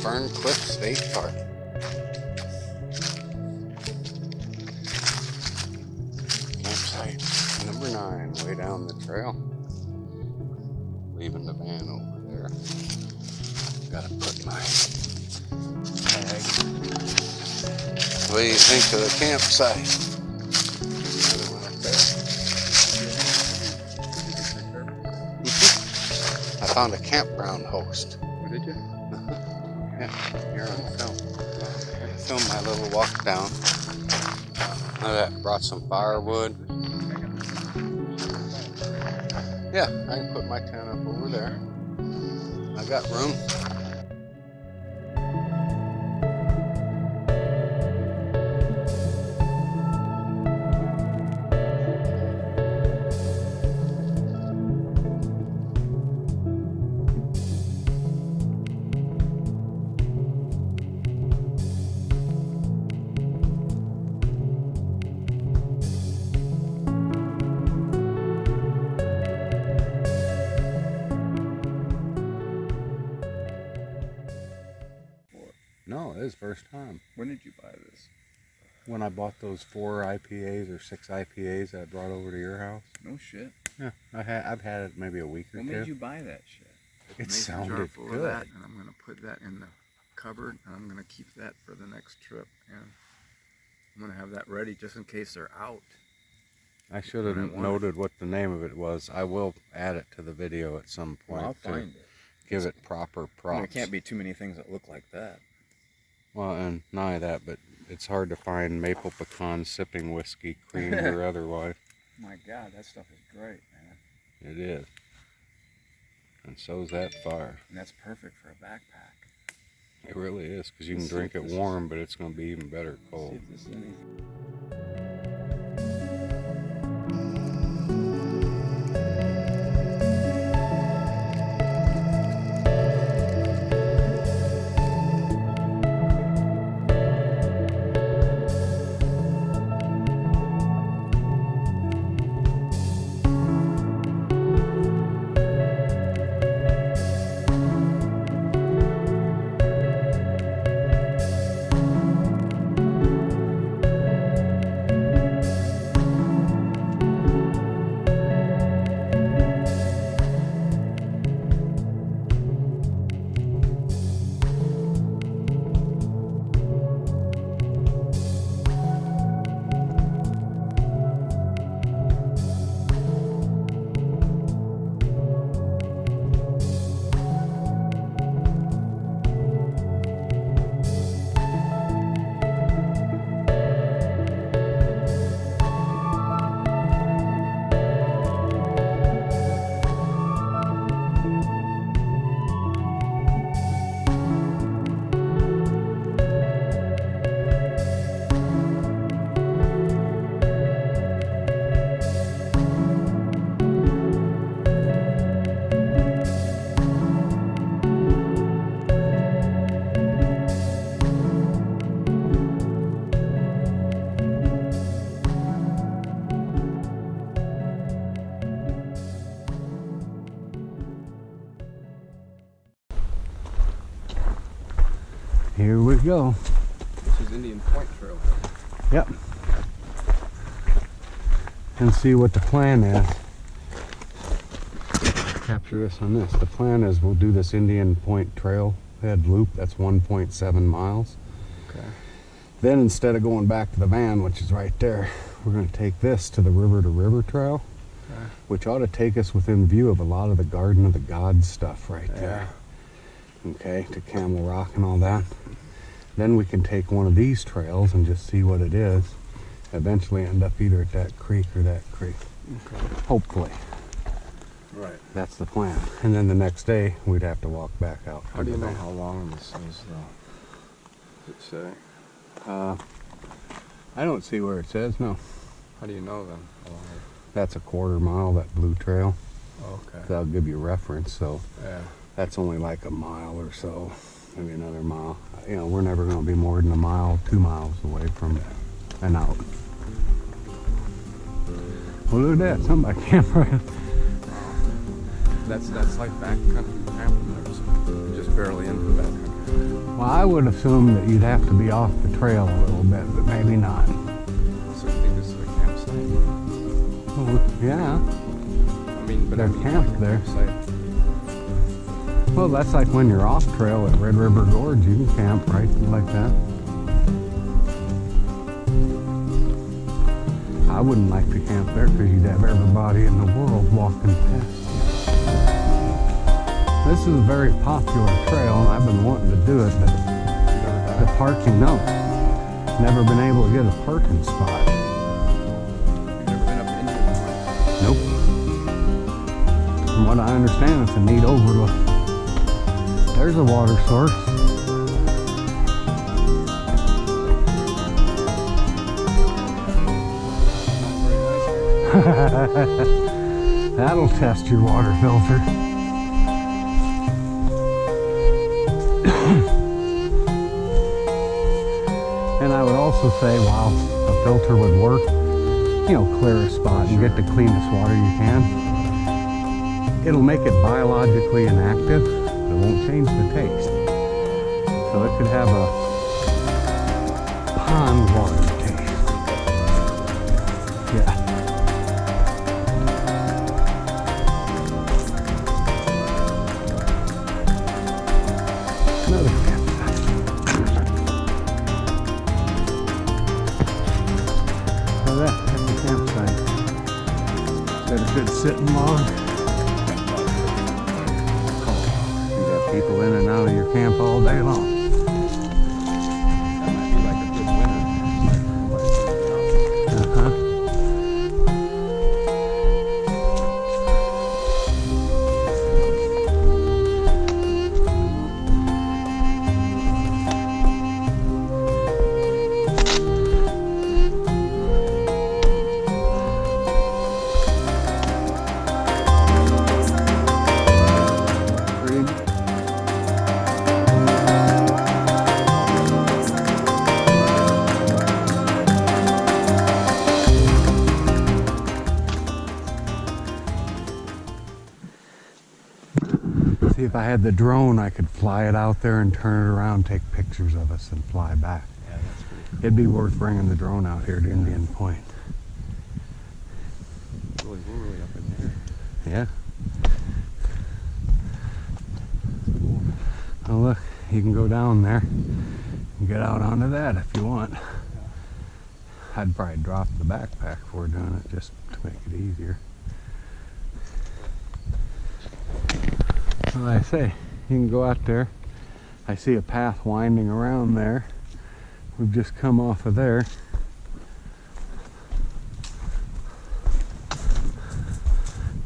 Fern Cliff State Park. Campsite number 9, way down the trail. Leaving the van over there. Gotta put my tag. What do you think of the campsite? Another one up there. I found a campground host. What did you? Yeah, here on film. I filmed my little walk down. I brought some firewood. Yeah, I can put my tent up over there. I got room. No, it is first time. When did you buy this? When I bought those 4 IPAs or 6 IPAs that I brought over to your house. No shit. Yeah, I've had it maybe a week or two. What made you buy that shit? It sounded jar full good. Of that, and I'm gonna put that in the cupboard, and I'm gonna keep that for the next trip, and I'm gonna have that ready just in case they're out. I should have noted what the name of it was. I will add it to the video at some point. Well, I'll find it. Give it proper props. There can't be too many things that look like that. Well, and not only that, but it's hard to find maple pecan sipping whiskey, creamed or otherwise. My God, that stuff is great, man. It is. And so's that fire. And that's perfect for a backpack. It really is, because you can drink it warm, but it's going to be even better cold. See if this is anything. Here we go. This is Indian Point Trail. Yep. And see what the plan is. Capture this on this. The plan is we'll do this Indian Point Trail head loop. That's 1.7 miles. Okay. Then instead of going back to the van, which is right there, we're going to take this to the river trail, okay, which ought to take us within view of a lot of the Garden of the Gods stuff right there. Okay, to Camel Rock and all that. Then we can take one of these trails and just see what it is. Eventually end up either at that creek or that creek. Okay. Hopefully. Right. That's the plan. And then the next day we'd have to walk back out. How do you know how long this is though? Does it say? I don't see where it says, no. How do you know then? How long? That's a quarter mile, that blue trail. Okay. That'll give you reference, so yeah. That's only like a mile or so, maybe another mile. You know, we're never going to be more than a mile, 2 miles away from an out. Well, look at that, somebody camping. That's like backcountry camping. Just barely into the backcountry. Well, I would assume that you'd have to be off the trail a little bit, but maybe not. So you think this is a campsite? Oh, yeah. I mean, but They're camped there. Campsite. Well, that's like when you're off trail at Red River Gorge, you can camp right like that. I wouldn't like to camp there because you'd have everybody in the world walking past. This is a very popular trail, and I've been wanting to do it, but the parking, no. Never been able to get a parking spot. You've never been up into the point? Nope. From what I understand, it's a neat overlook. There's a water source. That'll test your water filter. And I would also say, while a filter would work, you know, clear a spot and get the cleanest water you can. It'll make it biologically inactive, but it won't change the taste. So it could have a pond water taste. Yeah. Another campsite. So that's the campsite. Is that a good sitting log? You got people in and out of your camp all day long. That might be like a good winter. Uh-huh. See, if I had the drone, I could fly it out there and turn it around, take pictures of us, and fly back. Yeah, that's pretty cool. It'd be worth bringing the drone out here to Indian Point. We're really up in there. Yeah. Oh, look, you can go down there and get out onto that if you want. I'd probably drop the backpack before doing it just to make it easier. Well, like I say, you can go out there. I see a path winding around there. We've just come off of there.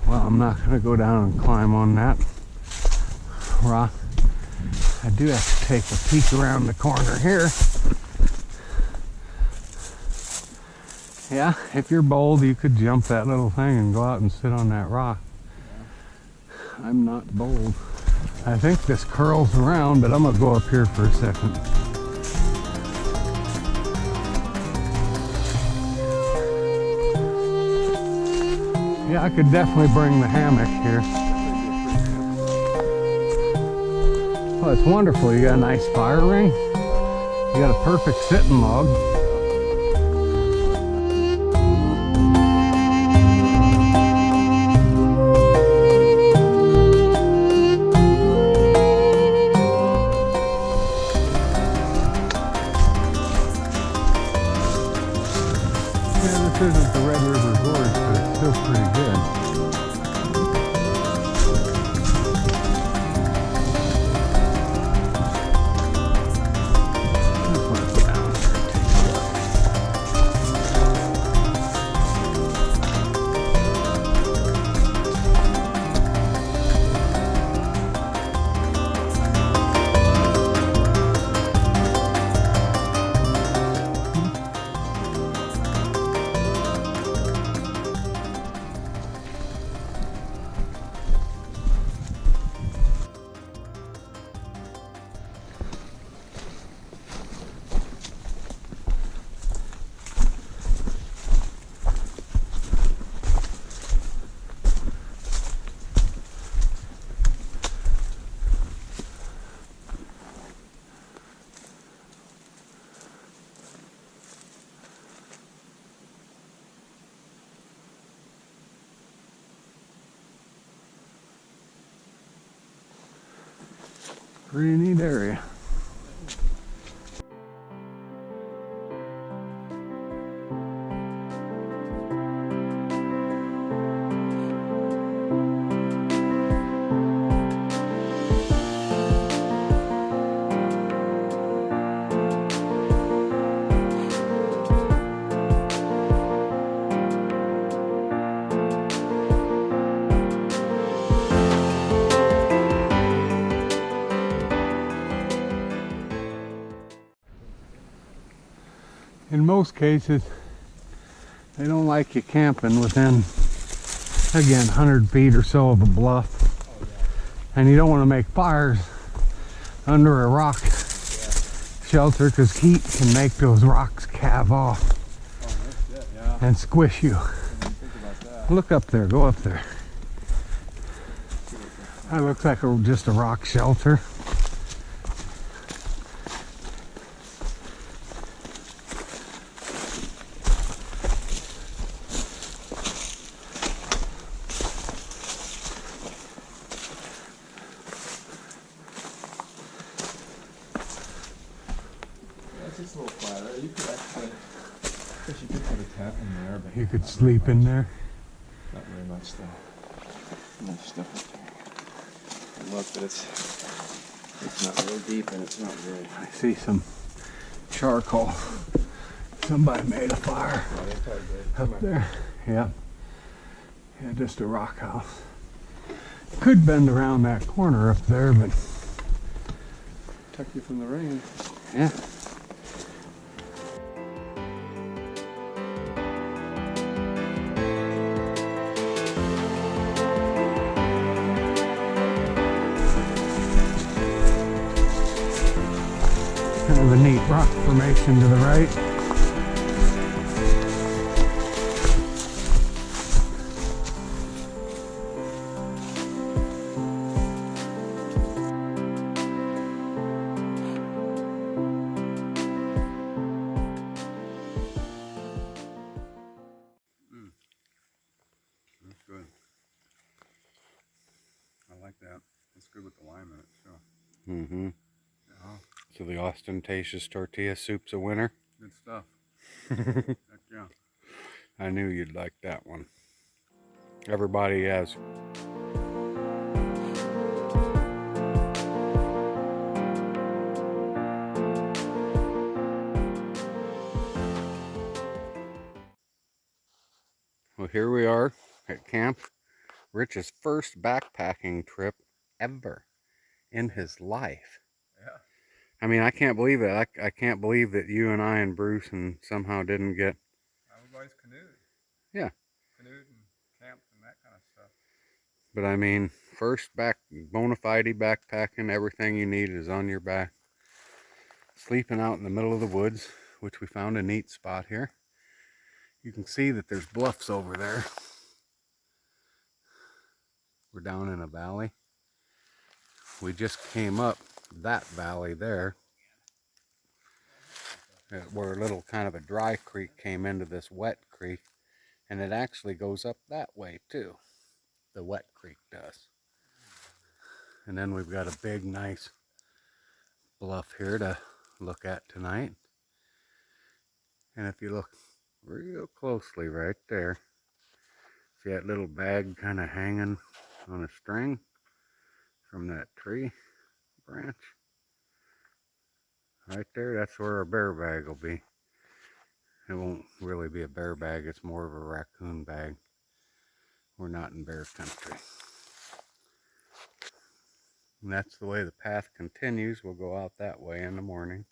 Well, I'm not going to go down and climb on that rock. I do have to take a peek around the corner here. Yeah, if you're bold, you could jump that little thing and go out and sit on that rock. I'm not bold. I think this curls around, but I'm gonna go up here for a second. Yeah, I could definitely bring the hammock here. Oh, it's wonderful. You got a nice fire ring. You got a perfect sitting log. This isn't the Red River Gorge, but it's still pretty good. Just want to go down here and take a look. Pretty neat area. In most cases, they don't like you camping within, again, 100 feet or so of a bluff. And you don't want to make fires under a rock shelter because heat can make those rocks calve off and squish you. Look up there, go up there. That looks like just a rock shelter. It's a little flatter. You could actually, I guess you could put a tent in there, but You could sleep in there. not very much though. Much stuff up there. Look, but it's not real deep and it's not very. I see some charcoal. Somebody made a fire up there. Yeah. Yeah, just a rock house. Could bend around that corner up there, but Protect you from the rain. yeah. Kind of a neat rock formation to the right. That's good. I like that. That's good with the lime in it, so. Mm-hmm. Yeah. So the ostentatious tortilla soup's a winner? Good stuff. Heck yeah. I knew you'd like that one. Everybody has. Well, here we are at camp. Rich's first backpacking trip ever in his life. Yeah. I mean, I can't believe it. I can't believe that you and I and Bruce and somehow didn't get. Everybody's canoed. Yeah. Canoed and camped and that kind of stuff. But I mean, first bona fide backpacking, everything you need is on your back. Sleeping out in the middle of the woods, which we found a neat spot here. You can see that there's bluffs over there. We're down in a valley. We just came up that valley there, where a little kind of a dry creek came into this wet creek, and it actually goes up that way too. The wet creek does. And then we've got a big, nice bluff here to look at tonight. And if you look real closely right there, see that little bag kind of hanging on a string from that tree branch? Right there, that's where our bear bag will be. It won't really be a bear bag, it's more of a raccoon bag. We're not in bear country. And that's the way the path continues. We'll go out that way in the morning.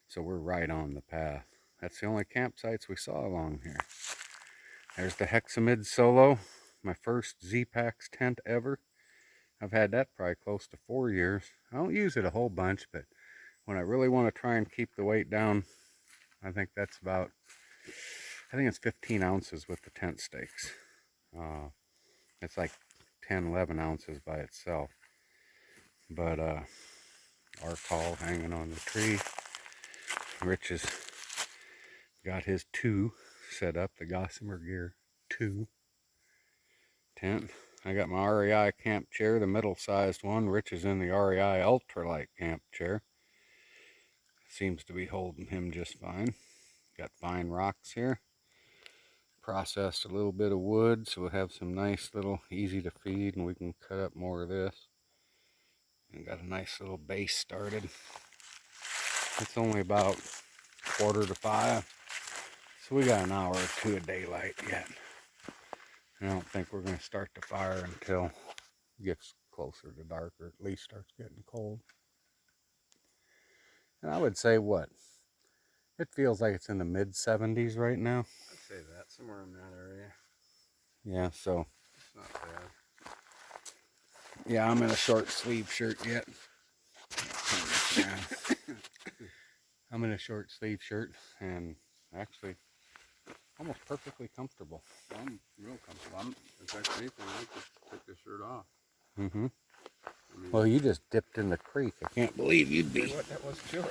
So we're right on the path. That's the only campsites we saw along here. There's the Hexamid Solo, my first Z-Pax tent ever. I've had that probably close to 4 years. I don't use it a whole bunch, but when I really want to try and keep the weight down, I think that's about, I think it's 15 ounces with the tent stakes. It's like 10, 11 ounces by itself. But our call hanging on the tree. Rich has got his 2 set up, the Gossamer Gear 2 tent. I got my REI camp chair, the middle-sized one. Rich is in the REI ultralight camp chair. Seems to be holding him just fine. Got fine rocks here. Processed a little bit of wood, so we'll have some nice little easy to feed, and we can cut up more of this. And got a nice little base started. It's only about 4:45, so we got an hour or two of daylight yet. I don't think we're going to start the fire until it gets closer to dark, or at least starts getting cold. And I would say what? It feels like it's in the mid-70s right now. I'd say that, somewhere in that area. Yeah, so. It's not bad. Yeah, I'm in a short sleeve shirt yet. I'm in a short sleeve shirt and actually almost perfectly comfortable. I'm real comfortable. In fact, anything, I could take this shirt off. Mm-hmm. I mean, Well, you just dipped in the creek. I can't believe you'd be. what, that was chilly.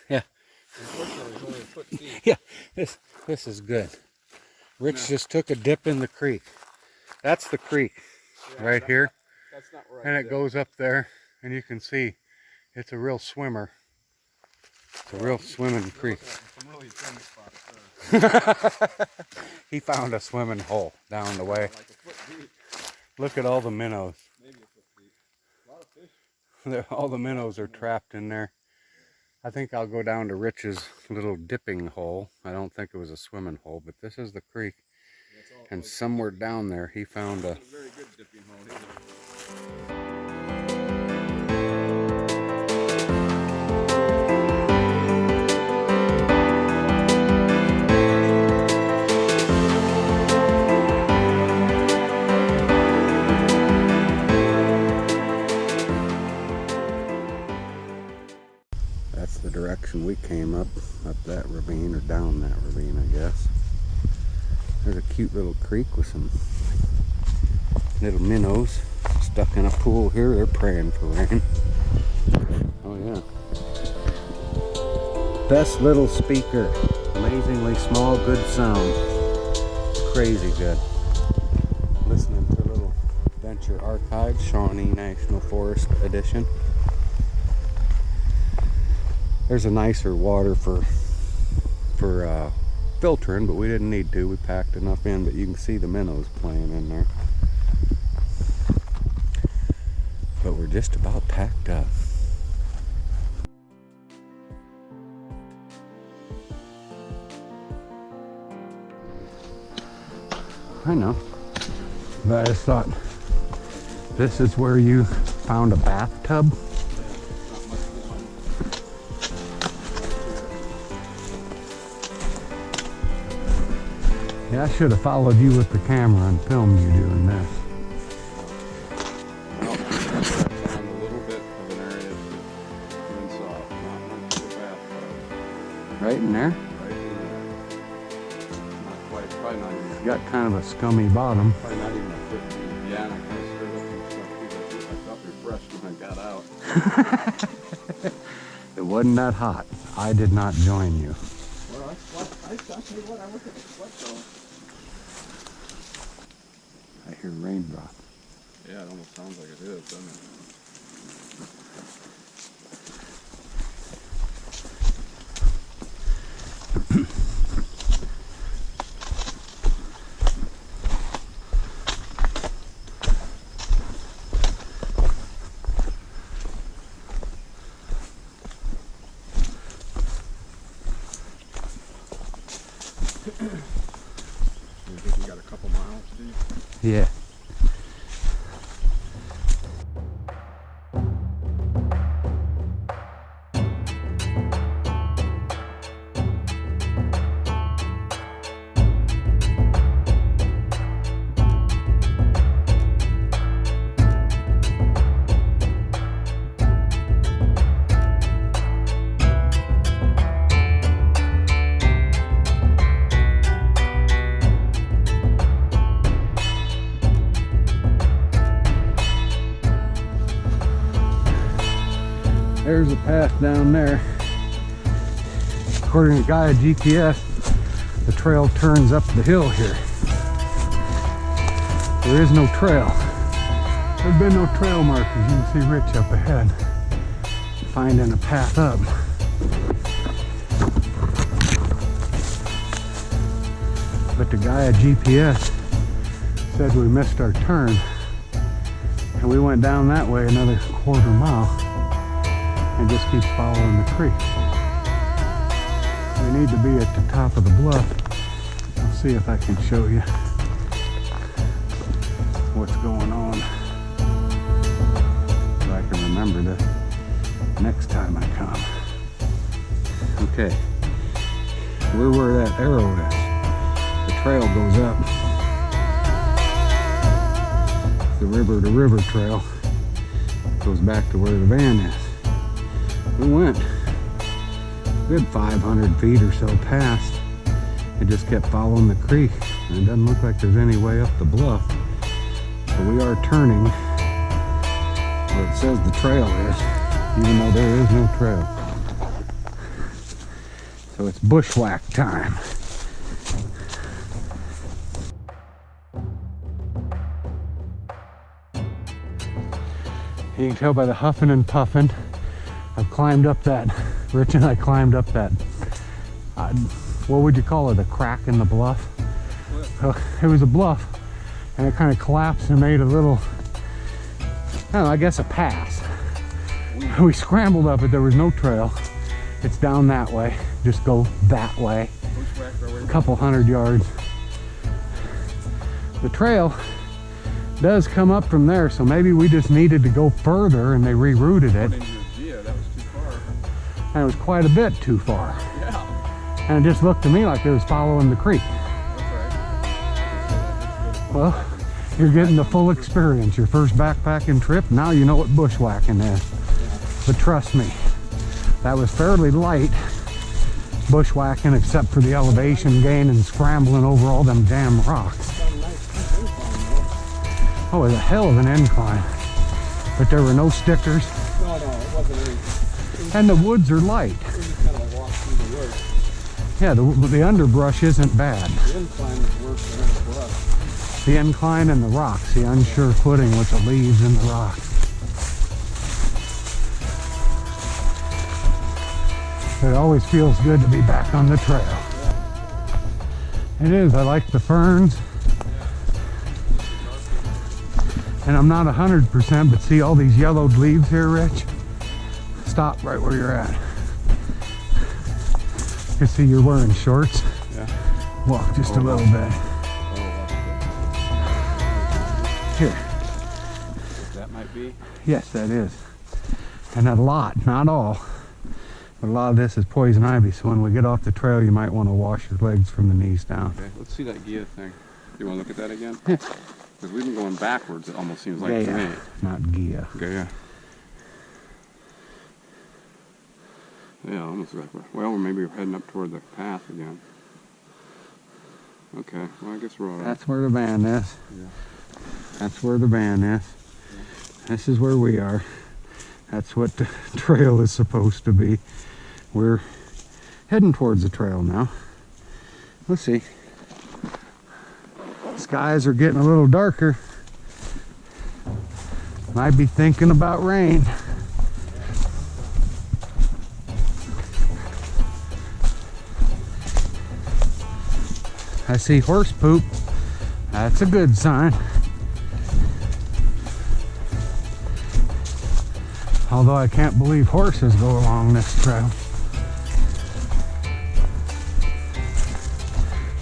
Yeah. Unfortunately, it was only a foot deep. Yeah, this is good. Rich just took a dip in the creek. That's the creek right here. That's not right. And it goes up there, and you can see it's a real swimmer. It's a real swimming creek. Some really thin spots there. He found a swimming hole down the way. Like a foot deep. Look at all the minnows. Maybe a foot deep. A lot of fish. All the minnows are trapped in there. I think I'll go down to Rich's little dipping hole. I don't think it was a swimming hole, but this is the creek. And somewhere down there he found a... very good dipping hole either. That's the direction we came up that ravine, or down that ravine, I guess. There's a cute little creek with some little minnows stuck in a pool here. They're praying for rain. Oh yeah. Best little speaker. Amazingly small, good sound. Crazy good. Listening to a little Adventure Archives, Shawnee National Forest edition. There's a nicer water for filtering, but we didn't need to. We packed enough in, but you can see the minnows playing in there. But we're just about packed up. I know, but I just thought, this is where you found a bathtub. Yeah, I should have followed you with the camera and filmed you doing this. Well, I found a little bit of an area to install. Not much of a bathtub. Right in there? Right in there. Not quite, probably not even. It's got kind of a scummy bottom. Probably not even a foot deep. Yeah, and I kind of stirred up some stuff. I felt refreshed when I got out. It wasn't that hot. I did not join you. Well, I tell you what, I look at the sweat though. I hear raindrops. Yeah, it almost sounds like it is, doesn't it? You think you got a couple miles, Steve? Yeah. There's a path down there. According to Gaia GPS, the trail turns up the hill here. There is no trail. There's been no trail markers. You can see Rich up ahead, finding a path up. But the Gaia GPS said we missed our turn, and we went down that way another quarter mile and just keeps following the creek. We need to be at the top of the bluff. I'll see if I can show you what's going on, so I can remember this next time I come. Okay, we're where that arrow is. The trail goes up. The river to river trail goes back to where the van is. We went a good 500 feet or so past and just kept following the creek, and it doesn't look like there's any way up the bluff. So we are turning where it says the trail is, even though there is no trail. So it's bushwhack time. You can tell by the huffing and puffing. I've climbed up that, Rich and I climbed up that, what would you call it, a crack in the bluff? It was a bluff, and it kind of collapsed and made a little, I don't know, I guess a pass. We scrambled up it, there was no trail. It's down that way, just go that way, a couple 100 yards. The trail does come up from there, so maybe we just needed to go further and they rerouted it. Yeah, that was too far. And it was quite a bit too far. Yeah. And it just looked to me like it was following the creek. That's right. Well, you're getting the full experience. Your first backpacking trip, now you know what bushwhacking is. But trust me, that was fairly light bushwhacking except for the elevation gain and scrambling over all them damn rocks. Oh, it was a hell of an incline. But there were no stickers. No, it wasn't any. And the woods are light. It was just kind of a walk through the woods. Yeah, the underbrush isn't bad. The incline was worse than it was. The incline and the rocks, the unsure footing with the leaves and the rocks. It always feels good to be back on the trail. It is, I like the ferns. And I'm not 100%, but see all these yellowed leaves here, Rich? Stop right where you're at. You can see you're wearing shorts. Yeah. Walk just a little bit. Here. That might be. Yes, that is. And a lot, not all, but a lot of this is poison ivy, so when we get off the trail, you might want to wash your legs from the knees down. Okay, let's see that Gaia thing. You want to look at that again? Yeah. Because we've been going backwards, it almost seems like to me. Not Gaia. Gaia. Yeah, almost like well, maybe we're heading up toward the path again. Okay, well, I guess we're all right. That's where the van is. Yeah. That's where the van is. Yeah. This is where we are. That's what the trail is supposed to be. We're heading towards the trail now. Let's see. Skies are getting a little darker. Might be thinking about rain. I see horse poop. That's a good sign. Although I can't believe horses go along this trail.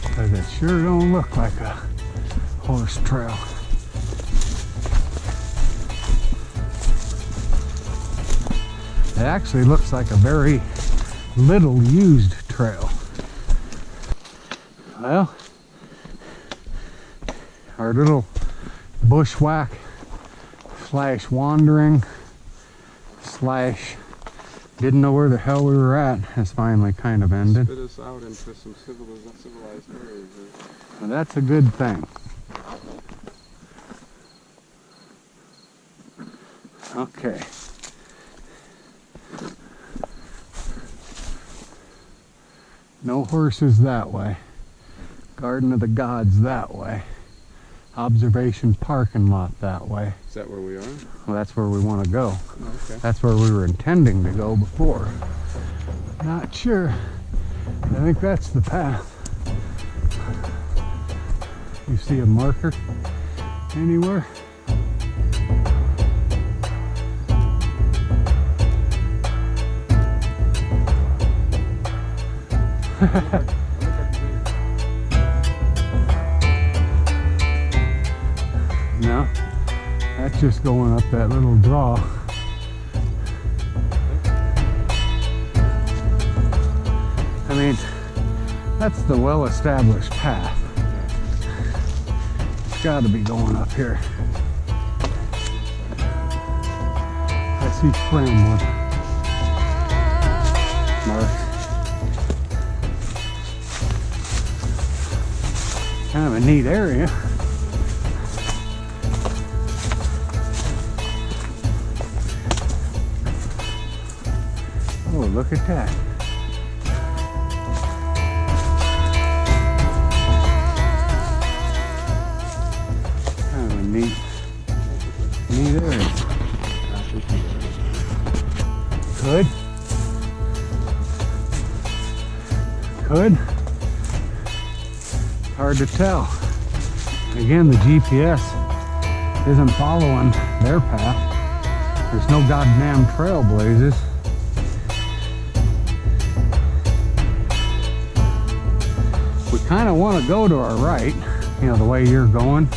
Because it sure don't look like a horse trail. It actually looks like a very little used trail. Well, our little bushwhack slash wandering slash didn't know where the hell we were at has finally kind of ended. Spit us out into some civilized areas. Well, that's a good thing. Okay. No horses that way. Garden of the Gods that way. observation parking lot that way. Is that where we are? Well, that's where we want to go. Oh, okay. That's where we were intending to go before. Not sure. I think that's the path. You see a marker anywhere? No, that's just going up that little draw. I mean, that's the well-established path. It's got to be going up here. I see scrambling. Mark. Kind of a neat area. Oh, look at that. Kind of a neat area. Could. Hard to tell. Again, the GPS isn't following their path. There's no goddamn trailblazers. We kind of want to go to our right, you know, the way you're going.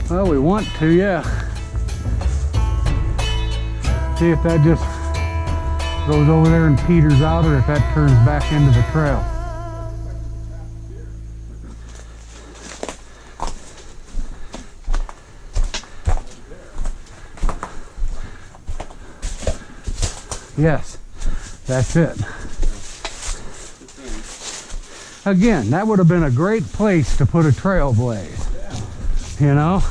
Well, we want to, yeah. See if that just goes over there and peters out, or if that turns back into the trail. Yes, that's it. Again, that would have been a great place to put a trail blaze, you know?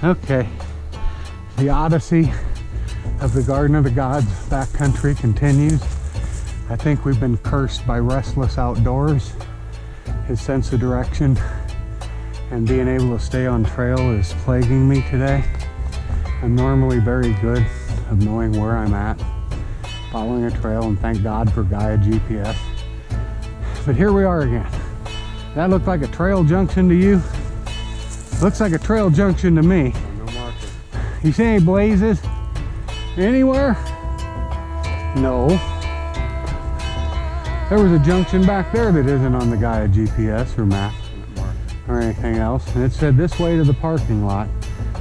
Okay, the odyssey of the Garden of the Gods backcountry continues. I think we've been cursed by restless outdoors. His sense of direction and being able to stay on trail is plaguing me today. I'm normally very good of knowing where I'm at, following a trail, and thank God for Gaia GPS. But here we are again. That looked like a trail junction to you? Looks like a trail junction to me. No marker. You see any blazes anywhere? No. There was a junction back there that isn't on the Gaia GPS or map or anything else, and it said this way to the parking lot.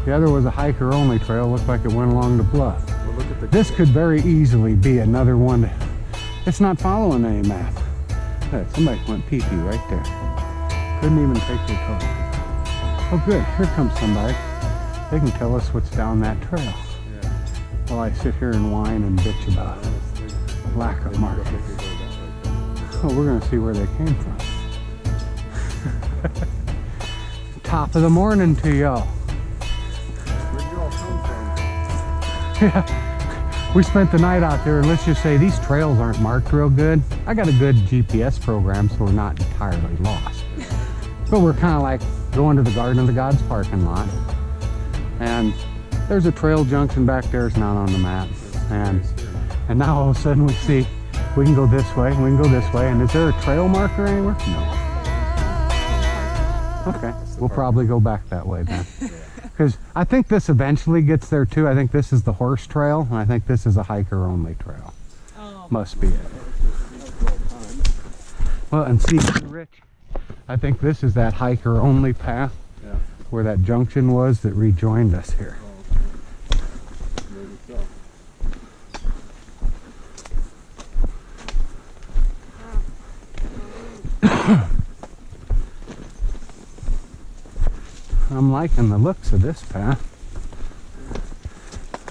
The other was a hiker only trail, looked like it went along the bluff. Well, look at the This could very easily be another one. It's not following any map. Look, somebody went pee-pee right there. Couldn't even take their toe. Oh good, here comes somebody. They can tell us what's down that trail. Yeah. While I sit here and whine and bitch about lack of market. Oh, we're gonna see where they came from. Top of the morning to y'all. Where'd you all come from? Yeah, we spent the night out there, and let's just say these trails aren't marked real good. I got a good GPS program, so we're not entirely lost. But we're kind of like going to the Garden of the Gods parking lot, and there's a trail junction back there. It's not on the map, and now all of a sudden we see we can go this way, we can go this way, and is there a trail marker anywhere? No. Okay, we'll probably go back that way then. Because I think this eventually gets there too. I think this is the horse trail, and I think this is a hiker only trail. Oh. Must be it. Well, and see, Rich, I think this is that hiker only path where that junction was that rejoined us here. Maybe so. I'm liking the looks of this path.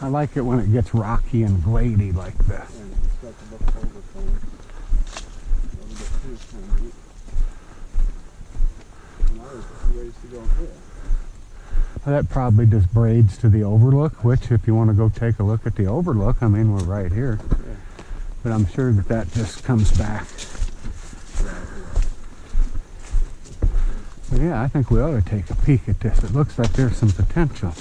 I like it when it gets rocky and glady like this. And it's got to look overcome. A little bit too kind of neat. And now there's 2 ways to go here. That probably just braids to the overlook, which if you want to go take a look at the overlook, I mean, we're right here. Yeah. But I'm sure that that just comes back. But yeah, I think we ought to take a peek at this. It looks like there's some potential.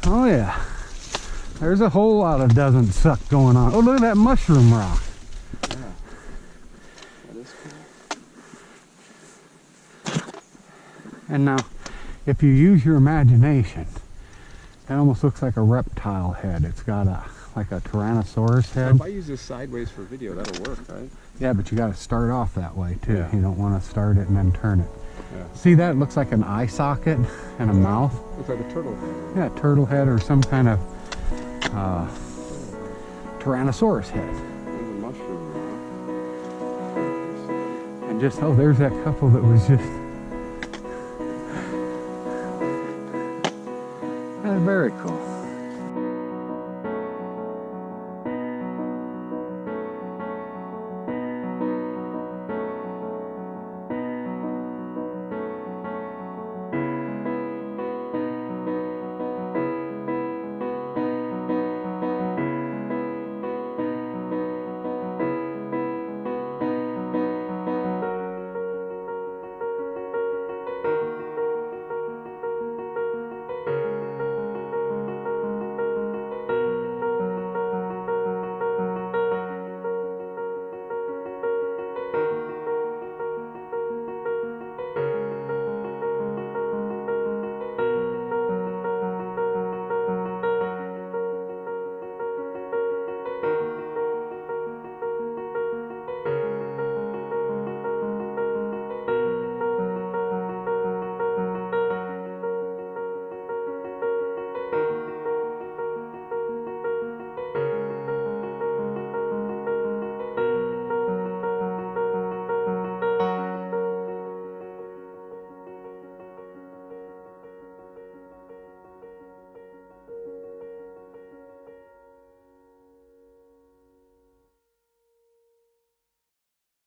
Oh yeah, there's a whole lot of doesn't suck going on. Oh, look at that mushroom rock. Yeah, that is cool. And now, if you use your imagination, it almost looks like a reptile head. It's got like a Tyrannosaurus So head. if I use this sideways for video, that'll work, right? Yeah, but you got to start off that way too. Yeah. You don't want to start it and then turn it. Yeah. See that? It looks like an eye socket and a mouth. Looks like a turtle. Yeah, turtle head or some kind of Tyrannosaurus head. There's a mushroom. And just, oh, there's that couple that was just... Very cool.